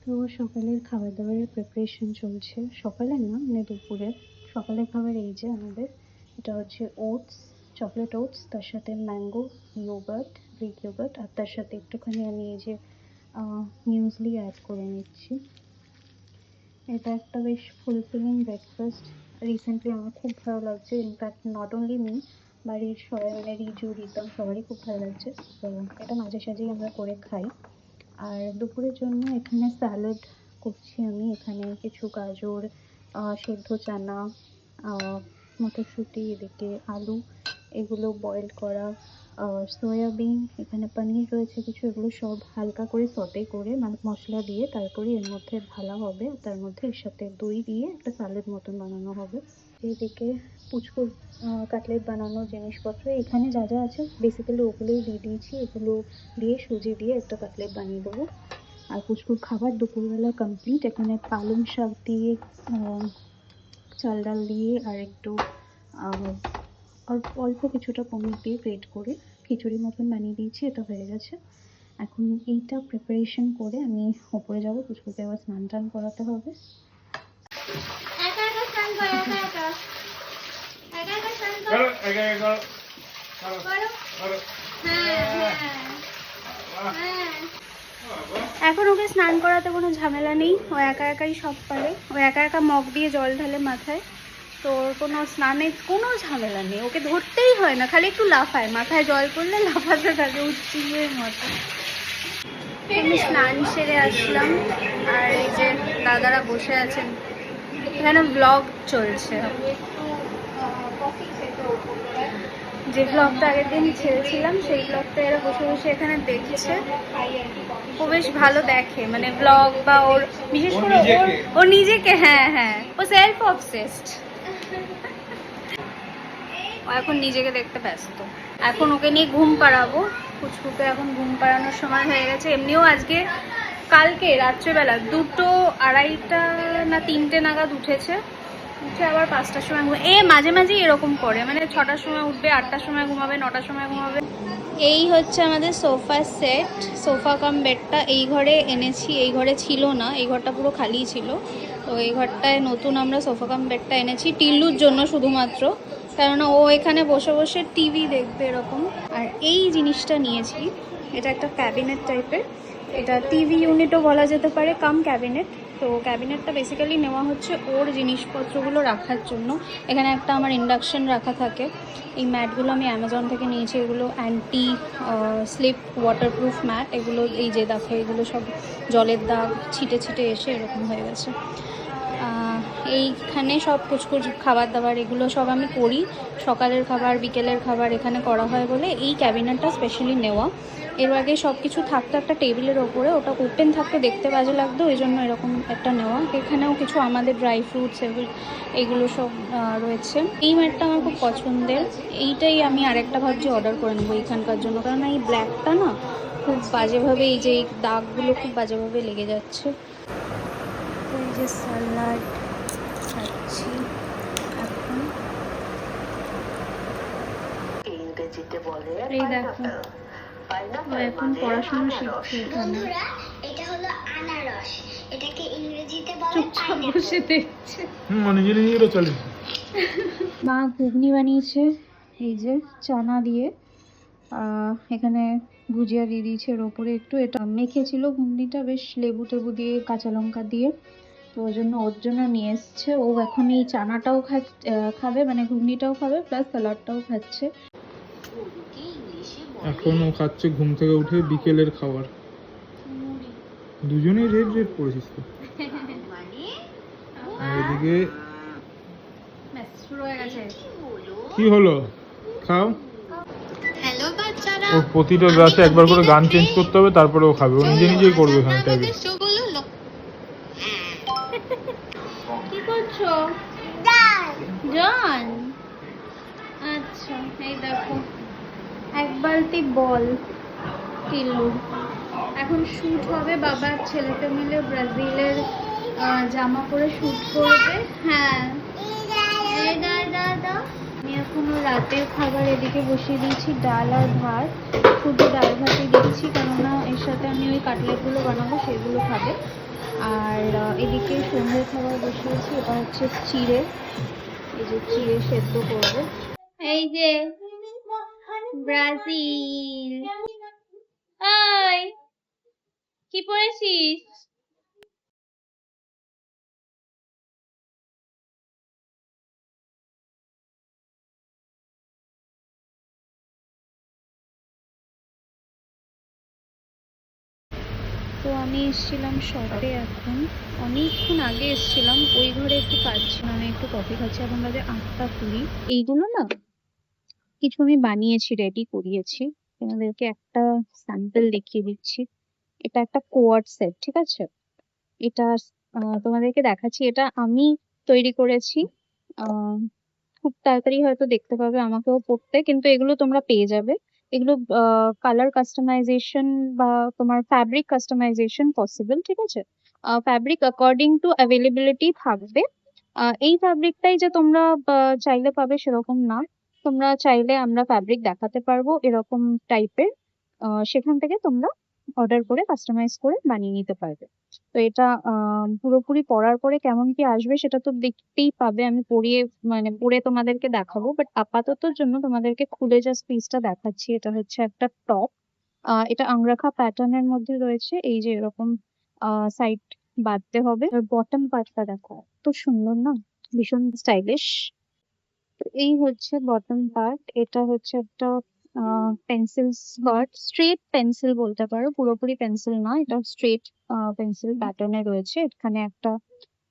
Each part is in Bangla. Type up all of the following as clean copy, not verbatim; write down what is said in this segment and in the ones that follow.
তো সকালের খাবার দাবারের প্রিপারেশন চলছে। সকালের না, মানে দুপুরে। সকালের খাবার এই যে আমাদের, এটা হচ্ছে ওটস, চকলেট ওটস, তার সাথে ম্যাঙ্গো ইয়োগার্ট, গ্রিক ইয়োগার্ট, আর তার সাথে একটুখানি আমি এই যে মিউজলি অ্যাড করে নিচ্ছি। এটা একটা বেশ ফুলফিলিং ব্রেকফাস্ট। রিসেন্টলি আমার খুব ভালো লাগছে। ইনফ্যাক্ট নট অনলি মি, বাড়ির সবাই মানে রিজু রিতম সবারই খুব ভালো লাগছে। তো এটা মাঝে সাঝেই আমরা করে খাই। আর দুপুরের জন্য এখানে স্যালাড করছি আমি। এখানে কিছু গাজর, সেদ্ধ চানা, মটরশুঁটি, এদিকে আলু, এগুলো বয়েল করা, সয়াবিন, এখানে পনির রয়েছে কিছু, এগুলো সব হালকা করে সটে করে মানে মশলা দিয়ে তারপরে এর মধ্যে ঢালা হবে। তার মধ্যে এর সাথে দই দিয়ে একটা স্যালাড মতন বানানো হবে। এইদিকে পুচকুর কাটলেট বানানোর জিনিসপত্র এখানে যা যা আছে বেসিক্যালি ওগুলোই দিয়ে দিয়েছি। এগুলো দিয়ে সুজি দিয়ে একটা কাটলেট বানিয়ে দেবো। আর পুচকুর খাবার দুপুরবেলা কমপ্লিট। এখানে পালং শাক দিয়ে, চাল ডাল দিয়ে, আর একটু অল্প কিছুটা পনির দিয়ে গ্রেট করে খিচুড়ি মতন বানিয়ে দিয়েছি। এটা হয়ে গেছে। এখন এইটা প্রিপারেশন করে আমি ওপরে যাবো। পুচকুকে আবার স্নান টান করাতে হবে। এখন ওকে স্নান করাতে কোনো ঝামেলা নেই, ও একা একাই সব পারে। ও একা একা মগ দিয়ে জল ঢালে মাথায়। তো ওর কোনো স্নানের কোনো ঝামেলা নেই, ওকে ধরতেই হয় না, খালি একটু লাফায়, মাথায় জল পড়লে লাফাতে থাকে উচ্চিয়ের মতো। আমি স্নান সেরে আসলাম, আর এই যে দাদারা বসে আছেন, এখানে ব্লগ চলছে। যে ব্লগটা আগের দিন ছেড়েছিলাম সেই ব্লগটা এরা বসে বসে এখানে দেখছে। ও বেশ ভালো দেখে, মানে ব্লগ বা ওর বিশেষ করে ও নিজেকে, হ্যাঁ হ্যাঁ, ও সেলফ অবসেসড। ও এখন নিজেকে দেখতে ব্যস্ত। এখন ওকে নিয়ে ঘুম পাড়াবো। পুচকুকে এখন ঘুম পাড়ানোর সময় হয়ে গেছে। এমনিও আজকে কালকে রাত্রেবেলা 2টো 2:30 না 3টে নাগাদ উঠেছে। উঠে আবার 5টার সময় মাঝে মাঝে এরকম করে, মানে 6টার সময় উঠবে, 8টার সময় ঘুমাবে, 9টার সময় ঘুমাবে। এই হচ্ছে আমাদের সোফা সেট, সোফা কাম বেডটা এই ঘরে এনেছি। এই ঘরে ছিল না, এই ঘরটা পুরো খালি ছিল। তো এই ঘরটায় নতুন আমরা সোফা কাম বেডটা এনেছি টিল্লুর জন্য শুধুমাত্র, কেননা ও এখানে বসে বসে টিভি দেখবে এরকম। আর এই জিনিসটা নিয়েছি, এটা একটা ক্যাবিনেট টাইপের, এটা টিভি ইউনিটও বলা যেতে পারে কাম ক্যাবিনেট। তো ক্যাবিনেটটা বেসিক্যালি নেওয়া হচ্ছে ওর জিনিসপত্রগুলো রাখার জন্য। এখানে একটা আমার ইন্ডাকশন রাখা থাকে। এই ম্যাটগুলো আমি অ্যামাজন থেকে নিয়েছি, এগুলো অ্যান্টি স্লিপ ওয়াটারপ্রুফ ম্যাট। এগুলো এই যে দেখো, এগুলো সব জলের দাগ ছিটে ছিটে এসে এরকম হয়ে গেছে। এইখানে সব কুচকুচ খাবার দাবার এগুলো সব আমি করি। সকালের খাবার বিকেলের খাবার এখানে করা হয় বলে এই ক্যাবিনেটটা স্পেশালি নেওয়া। এর আগে সব কিছু থাকতো একটা টেবিলের ওপরে, ওটা ওপেন থাকতে দেখতে বাজে লাগতো, ওই জন্য এরকম একটা নেওয়া। এখানেও কিছু আমাদের ড্রাই ফ্রুটস এগুলো সব রয়েছে। এই ম্যাটটা আমার খুব পছন্দের। এইটাই আমি আরেকটা ভাবছি অর্ডার করে নেবো এইখানকার জন্য, কারণ এই ব্ল্যাকটা না খুব বাজেভাবে, এই যে এই দাগগুলো খুব বাজেভাবে লেগে যাচ্ছে। এই যে স্যালাড খাচ্ছি এখন। এই দেখো, ও এখন পড়াশোনা শিখছে এখানে। এটা হলো আনারস, এটাকে ইংরেজিতে বলে চুপচাপ বসে দেখছে। নিজে নিজেরও চলে। মা ঘুগনি বানিয়েছে এই যে চানা দিয়ে, এখানে ভুজিয়া দিয়ে দিয়েছে এর ওপরে একটু। এটা মেখেছিল ঘুগনিটা বেশ লেবু টেবু দিয়ে, কাঁচা লঙ্কা দিয়ে, তো ওই জন্য ওর জন্য নিয়ে এসছে। ও এখন এই চানাটাও খাবে, মানে ঘুগনিটাও খাবে প্লাস স্যালাডটাও খাচ্ছে। এখন ও খাচ্ছে ঘুম থেকে উঠে বিকেলের খাবার। দুজনেই রেড রেড পড়েছিস তো। আর এদিকে কি হলো, খাও। হ্যালো বাচ্চারা, ও প্রতিটা গ্লাসে একবার করে গান চেঞ্জ করতে হবে, তারপরে ও খাবে। ও নিজে নিজেই করবে এখানে টাইপে। কি করছো? জন, আচ্ছা এই দেখো এক বালতি বল টিল্লু। এখন শ্যুট হবে, বাবার ছেলেতে মিলে ব্রাজিলের জামা পরে শ্যুট করবে। হ্যাঁ আমি এখনো রাতের খাবার এদিকে বসিয়ে দিয়েছি, ডাল আর ভাত। শুধু ডাল ভাতই দিচ্ছি, কেননা এর সাথে আমি ওই কাটলেটগুলো বানাবো, সেগুলো খাবে। এদিকে সন্ধ্যে খাবার বসিয়েছি, এটা হচ্ছে চিড়ে, এই যে চিড়ে সেদ্ধ করবো। এই যে ব্রাজিল, ওই কি পড়েছিস? তো আমি এসেছিলাম শপে এখন, অনেকক্ষণ আগে এসেছিলাম, ওই ঘরে একটু কাজ ছিল, আমি একটু কফি খাচ্ছি, এখন বাজে 8:20। এইগুলো না কিছু আমি বানিয়েছি, রেডি করিয়েছি, তোমাদেরকে একটা স্যাম্পল দেখিয়ে দিচ্ছি। এটা একটা কোয়ার্ড সেট, ঠিক আছে? এটা তোমাদেরকে দেখাচ্ছি, এটা আমি তৈরি করেছি। আহ খুব তাড়াতাড়ি হয়তো দেখতে পাবে আমাকেও পড়তে, কিন্তু এগুলো তোমরা পেয়ে যাবে। এগুলো কালার কাস্টমাইজেশন বা তোমার ফ্যাব্রিক কাস্টমাইজেশন পসিবল, ঠিক আছে? ফ্যাব্রিক অ্যাকর্ডিং টু অ্যাভেলেবিলিটি থাকবে। এই ফ্যাব্রিকটাই যে তোমরা চাইলে পাবে সেরকম না, তোমরা চাইলে আমরা ফ্যাব্রিক দেখাতে পারবো এরকম টাইপের, সেখান থেকে তোমরা অর্ডার করে কাস্টমাইজ করে বানিয়ে নিতে পারবে। তো এটা পুরোপুরি পরার পরে কেমন কি আসবে সেটা তো দেখতেই পাবে, আমি পরিয়ে মানে পরে তোমাদেরকে দেখাবো, বাট আপাততর জন্য তোমাদেরকে খুলে জাস্ট পিসটা দেখাচ্ছি। এটা হচ্ছে একটা টপ, এটা আংরাখা প্যাটার্নের মধ্যে রয়েছে, এই যে এরকম সাইড বাঁধতে হবে। বটম পার্টটা দেখো, এত সুন্দর না, ভীষণ স্টাইলিশ। তো এই হচ্ছে বটম পার্ট, এটা হচ্ছে একটা পেন্সিল স্কার্ট, স্ট্রেট পেন্সিল বলতে পারো, পুরোপুরি পেন্সিল না, এটা স্ট্রেট পেন্সিল প্যাটার্নে রয়েছে। এখানে একটা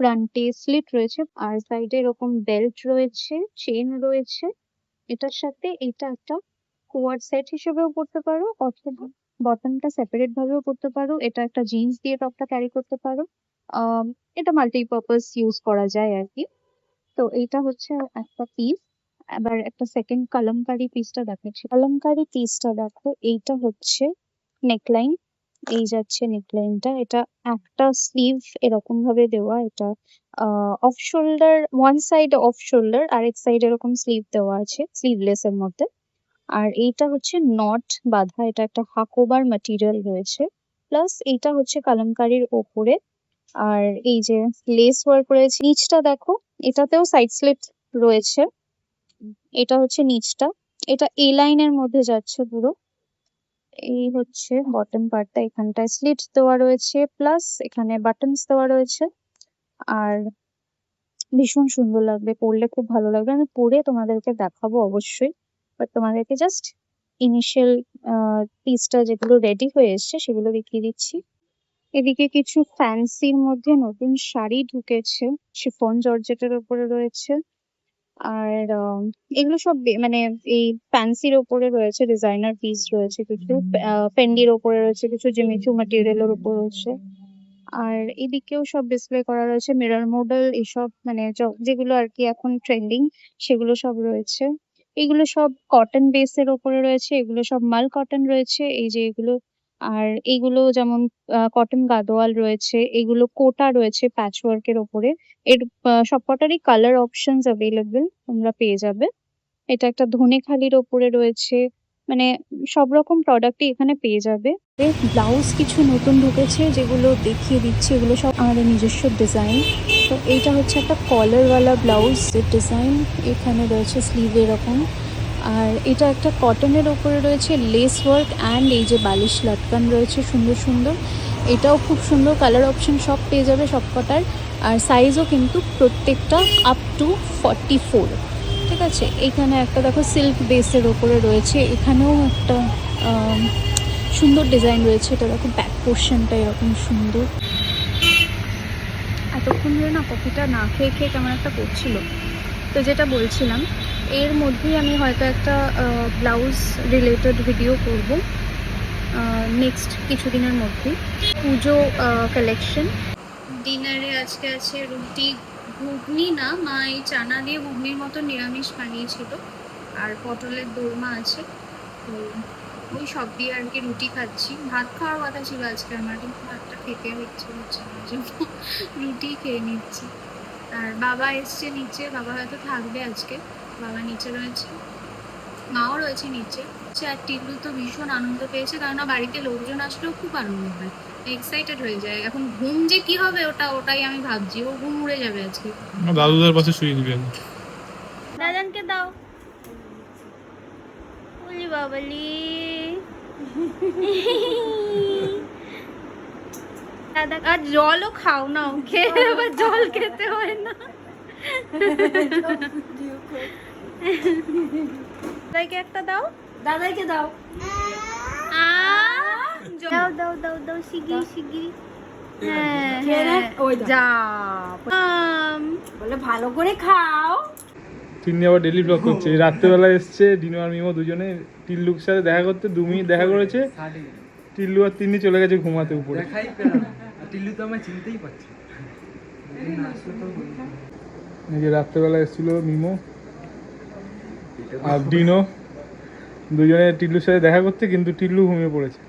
ফ্রন্টে স্লিট রয়েছে, আর সাইডে এরকম বেল্ট রয়েছে, চেন রয়েছে। এটার সাথে এটা একটা কোয়ার্ড সেট হিসেবেও পড়তে পারো, অথবা বটমটা সেপারেট ভাবেও পড়তে পারো, এটা একটা জিন্স দিয়ে টপটা ক্যারি করতে পারো। এটা মাল্টিপারপাস ইউজ করা যায় আর কি। তো এইটা হচ্ছে একটা পিস। এবার একটা সেকেন্ড কালামকারী পিসটা দেখাচ্ছি, কালামকারী পিসটা দেখো, এইটা হচ্ছে নেকলাইন, এই যাচ্ছে নেকলাইনটা, এটা একটা স্লিভ এরকম ভাবে দেওয়া, এটা off shoulder, one side off shoulder, আরেক সাইড এরকম স্লিভ দেওয়া আছে, স্লিভলেস এর মধ্যে। আর এইটা হচ্ছে নট বাঁধা, এটা একটা হাকোবার ম্যাটেরিয়াল রয়েছে, প্লাস এইটা হচ্ছে কালামকারীর ওপরে। আর এই যে লেস ওয়ার্ক রয়েছে, নিচটা দেখো, এটাতেও সাইড স্লিট রয়েছে, এটা হচ্ছে নিচটা, এটা এ লাইনের মধ্যে যাচ্ছে পুরো। এই হচ্ছে বটম পার্টটা, এখানটায় স্লিট দেওয়া রয়েছে, প্লাস এখানে বাটনস দেওয়া রয়েছে। আর ভীষণ সুন্দর লাগবে, পরলে খুব ভালো লাগবে, আমি পরে তোমাদেরকে দেখাবো অবশ্যই, বাট তোমাদেরকে জাস্ট ইনিশিয়াল পিসটা যেগুলো রেডি হয়ে এসছে সেগুলো দেখিয়ে দিচ্ছি। এদিকে কিছু ফ্যান্সির মধ্যে নতুন শাড়ি ঢুকেছে, শিফন জর্জেটের উপরে রয়েছে। আর এগুলো সব মানে এই ফ্যান্সির ওপরে রয়েছে, ডিজাইনার পিস রয়েছে কিছু, ফেন্ডির ওপরে রয়েছে কিছু, জিমিচু ম্যাটেরিয়ালের উপর রয়েছে। আর এদিকেও সব ডিসপ্লে করা রয়েছে, মিরর মডেল, এসব মানে যেগুলো আর কি এখন ট্রেন্ডিং সেগুলো সব রয়েছে। এগুলো সব কটন বেসের ওপরে রয়েছে, এগুলো সব মাল কটন রয়েছে, এই যে এগুলো। আর এইগুলো যেমন কটন গাদোয়াল রয়েছে, এগুলো কোটা রয়েছে প্যাচ ওয়ার্কের ওপরে। এর সবকটারই কালার অপশনস অ্যাভেলেবেল, তোমরা পেয়ে যাবে। এটা একটা ধনেখালির ওপরে রয়েছে, মানে সব রকম প্রোডাক্টই এখানে পেয়ে যাবে। ব্লাউজ কিছু নতুন ঢুকেছে যেগুলো দেখিয়ে দিচ্ছি, এগুলো সব আমাদের নিজস্ব ডিজাইন। তো এইটা হচ্ছে একটা কলারওয়ালা ব্লাউজ ডিজাইন, এখানে রয়েছে স্লিভ এরকম। আর এটা একটা কটনের ওপরে রয়েছে লেস ওয়ার্ক, অ্যান্ড এই যে বালিশ লাটকান রয়েছে সুন্দর সুন্দর, এটাও খুব সুন্দর, কালার অপশন সব পেয়ে যাবে সবকটার। আর সাইজও কিন্তু প্রত্যেকটা আপ টু 44, ঠিক আছে? এখানে একটা দেখো সিল্ক বেসের ওপরে রয়েছে, এখানেও একটা সুন্দর ডিজাইন রয়েছে, এটা দেখো ব্যাক পোর্শনটা এরকম সুন্দর। এতক্ষণ ধরে না কফিটা না খেয়ে খেয়ে কেমন একটা করছিল। তো যেটা বলছিলাম, এর মধ্যেই আমি হয়তো একটা ব্লাউজ রিলেটেড ভিডিও করব নেক্সট কিছুদিনের মধ্যেই, পুজো কালেকশন। ডিনারে আজকে আছে রুটি, ঘুগনি না, মা এই চানা দিয়ে ঘুগনির মতো নিরামিষ বানিয়েছিল, আর পটলের দোরমা আছে, তো ওই সব দিয়ে আর কি রুটি খাচ্ছি। ভাত খাওয়ার কথা ছিল আজকে আমার, কিন্তু ভাতটা খেতে ইচ্ছে হচ্ছে না, রুটি খেয়ে নিচ্ছি। আর বাবা এসছে নিচে, বাবা হয়তো থাকবে আজকে, বাবা নিচে রয়েছে, মাও রয়েছে নিচে। আর টিকলু তো ভীষণ আনন্দ পেয়েছে, কেননা বাড়িতে লোকজন আসলেও খুব আনন্দ হয়, এক্সাইটেড হয়ে যায়। এখন ঘুম যে কি হবে ওটাই আমি ভাবছি। ও ঘুম উড়ে যাবে আজকে। দাদুদের পাশে শুয়ে দিবি আগে। দাদানকে দাও। বলি বাবালি। দাদা আর জলও খাও না, ওকে আবার জল খেতে হয় না। দাদাকে একটা দাও। দাদাকে দাও। দাও দাও দাও দাও শিগগিরি শিগগিরি। হ্যাঁ খেয়ে নে, ওই দাও। যা বলে ভালো করে খাও। তিনি আবার ডেলি ব্লগ করছে। এই রাত্রেবেলা এসছে ডিনো আর মিমো দুজনে টিল্লুর সাথে দেখা করতে, 2 মিনিট দেখা করেছে। টিল্লু আর তিনি চলে গেছে ঘুমাতে উপরে। দেখাই পেলাম না। আর টিল্লু তো আমায় চিনতেই পারছে না। না আসলে তো এই যে রাত্রেবেলা এসেছিল মিমো আর ডিনো দুজনে টিল্লুর সাথে দেখা করতে, কিন্তু টিল্লু ঘুমিয়ে পড়েছে।